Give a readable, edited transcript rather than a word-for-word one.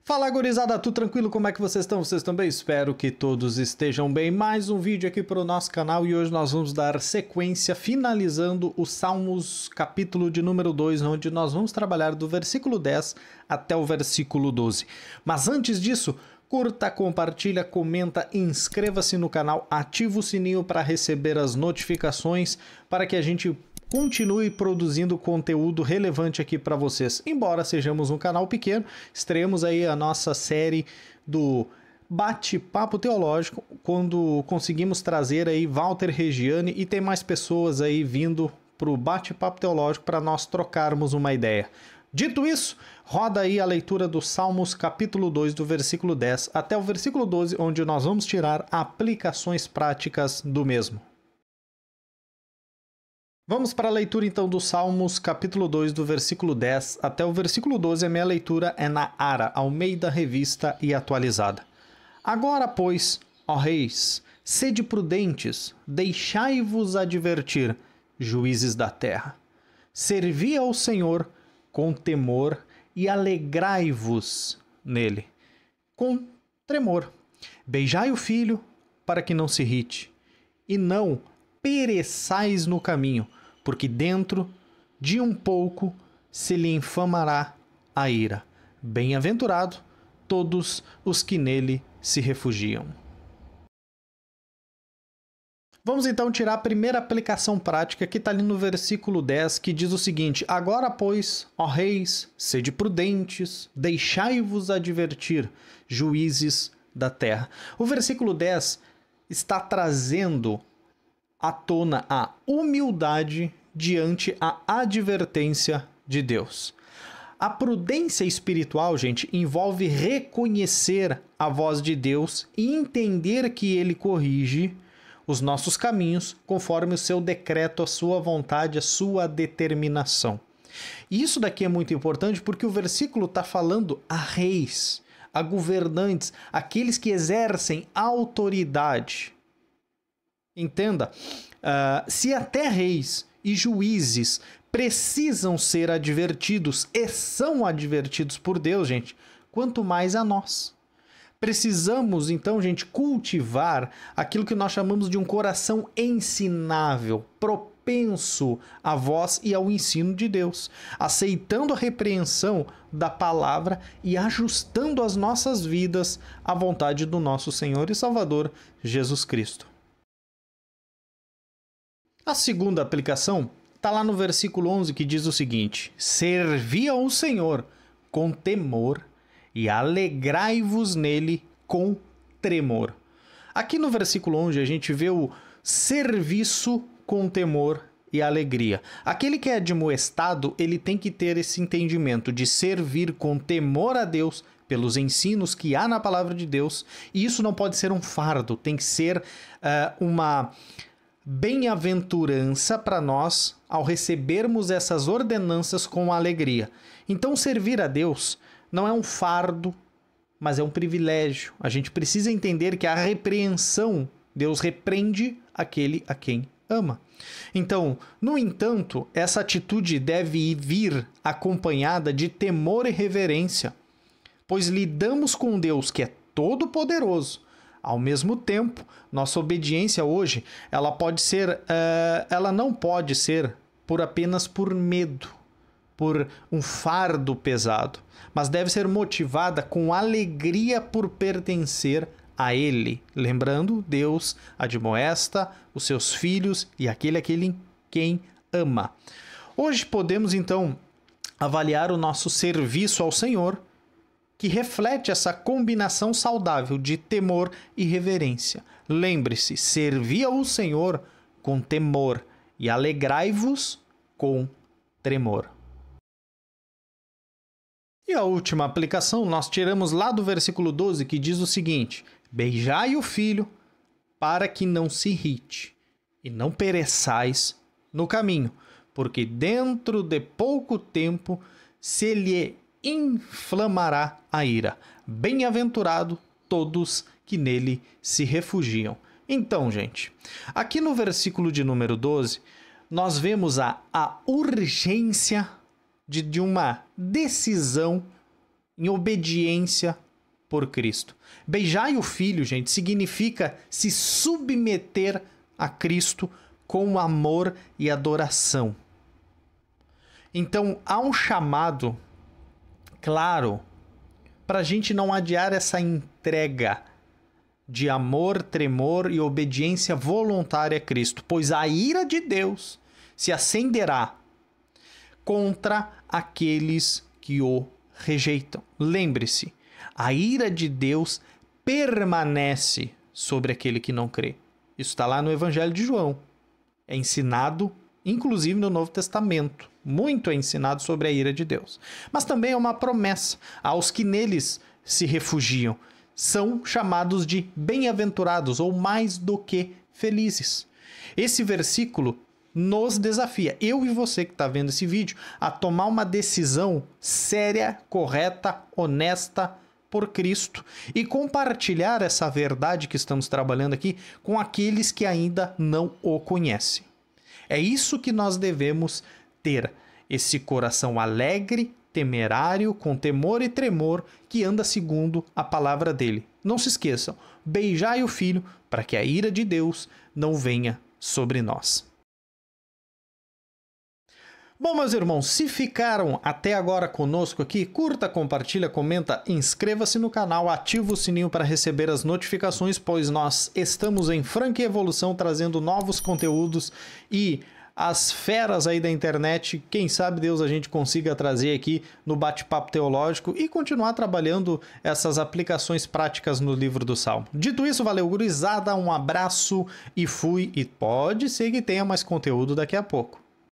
Fala, gurizada, tudo tranquilo? Como é que vocês estão? Vocês estão bem? Espero que todos estejam bem. Mais um vídeo aqui para o nosso canal e hoje nós vamos dar sequência finalizando o Salmos capítulo de número 2, onde nós vamos trabalhar do versículo 10 até o versículo 12. Mas antes disso, curta, compartilha, comenta, inscreva-se no canal, ativa o sininho para receber as notificações para que a gente continue produzindo conteúdo relevante aqui para vocês. Embora sejamos um canal pequeno, estreamos aí a nossa série do Bate-Papo Teológico, quando conseguimos trazer aí Walter Reggiani e tem mais pessoas aí vindo para o Bate-Papo Teológico para nós trocarmos uma ideia. Dito isso, roda aí a leitura do Salmos capítulo 2, do versículo 10 até o versículo 12, onde nós vamos tirar aplicações práticas do mesmo. Vamos para a leitura então do Salmos capítulo 2, do versículo 10 até o versículo 12. A minha leitura é na ARA, Almeida Revista e Atualizada. Agora, pois, ó reis, sede prudentes, deixai-vos advertir, juízes da terra. Servi ao Senhor com temor e alegrai-vos nele, com tremor. Beijai o filho para que não se irrite, e não pereçais no caminho, porque dentro de um pouco se lhe infamará a ira. Bem-aventurado todos os que nele se refugiam. Vamos então tirar a primeira aplicação prática que está ali no versículo 10, que diz o seguinte: agora, pois, ó reis, sede prudentes, deixai-vos advertir, juízes da terra. O versículo 10 está trazendo à tona a humildade diante a advertência de Deus. A prudência espiritual, gente, envolve reconhecer a voz de Deus e entender que Ele corrige os nossos caminhos conforme o seu decreto, a sua vontade, a sua determinação. E isso daqui é muito importante porque o versículo está falando a reis, a governantes, aqueles que exercem autoridade. Entenda, se até reis e juízes precisam ser advertidos e são advertidos por Deus, gente, quanto mais a nós. Precisamos, então, gente, cultivar aquilo que nós chamamos de um coração ensinável, propenso à voz e ao ensino de Deus, aceitando a repreensão da palavra e ajustando as nossas vidas à vontade do nosso Senhor e Salvador, Jesus Cristo. A segunda aplicação está lá no versículo 11, que diz o seguinte: servi ao Senhor com temor e alegrai-vos nele com tremor. Aqui no versículo 11 a gente vê o serviço com temor e alegria. Aquele que é admoestado, ele tem que ter esse entendimento de servir com temor a Deus pelos ensinos que há na palavra de Deus, e isso não pode ser um fardo, tem que ser uma bem-aventurança para nós ao recebermos essas ordenanças com alegria. Então, servir a Deus não é um fardo, mas é um privilégio. A gente precisa entender que a repreensão, Deus repreende aquele a quem ama. Então, no entanto, essa atitude deve vir acompanhada de temor e reverência, pois lidamos com Deus que é todo-poderoso. Ao mesmo tempo, nossa obediência hoje, ela não pode ser apenas por medo, por um fardo pesado, mas deve ser motivada com alegria por pertencer a Ele. Lembrando, Deus admoesta os seus filhos e aquele quem ama. Hoje podemos então avaliar o nosso serviço ao Senhor, que reflete essa combinação saudável de temor e reverência. Lembre-se, servi ao Senhor com temor e alegrai-vos com tremor. E a última aplicação nós tiramos lá do versículo 12, que diz o seguinte: beijai o filho para que não se irrite, e não pereçais no caminho, porque dentro de pouco tempo se lhe inflamará a ira. Bem-aventurado todos que nele se refugiam. Então, gente, aqui no versículo de número 12, nós vemos a urgência de uma decisão em obediência por Cristo. Beijai o Filho, gente, significa se submeter a Cristo com amor e adoração. Então, há um chamado claro para a gente não adiar essa entrega de amor, tremor e obediência voluntária a Cristo, pois a ira de Deus se acenderá contra aqueles que o rejeitam. Lembre-se, a ira de Deus permanece sobre aquele que não crê. Isso está lá no Evangelho de João. É ensinado, inclusive no Novo Testamento. Muito é ensinado sobre a ira de Deus. Mas também é uma promessa aos que neles se refugiam. São chamados de bem-aventurados ou mais do que felizes. Esse versículo nos desafia, eu e você que está vendo esse vídeo, a tomar uma decisão séria, correta, honesta por Cristo e compartilhar essa verdade que estamos trabalhando aqui com aqueles que ainda não o conhecem. É isso que nós devemos ter, esse coração alegre, temerário, com temor e tremor, que anda segundo a palavra dele. Não se esqueçam, beijai o Filho, para que a ira de Deus não venha sobre nós. Bom, meus irmãos, se ficaram até agora conosco aqui, curta, compartilha, comenta, inscreva-se no canal, ativa o sininho para receber as notificações, pois nós estamos em franca evolução, trazendo novos conteúdos e as feras aí da internet, quem sabe Deus a gente consiga trazer aqui no Bate-Papo Teológico e continuar trabalhando essas aplicações práticas no livro do Salmo. Dito isso, valeu, gurizada, um abraço e fui, e pode ser que tenha mais conteúdo daqui a pouco.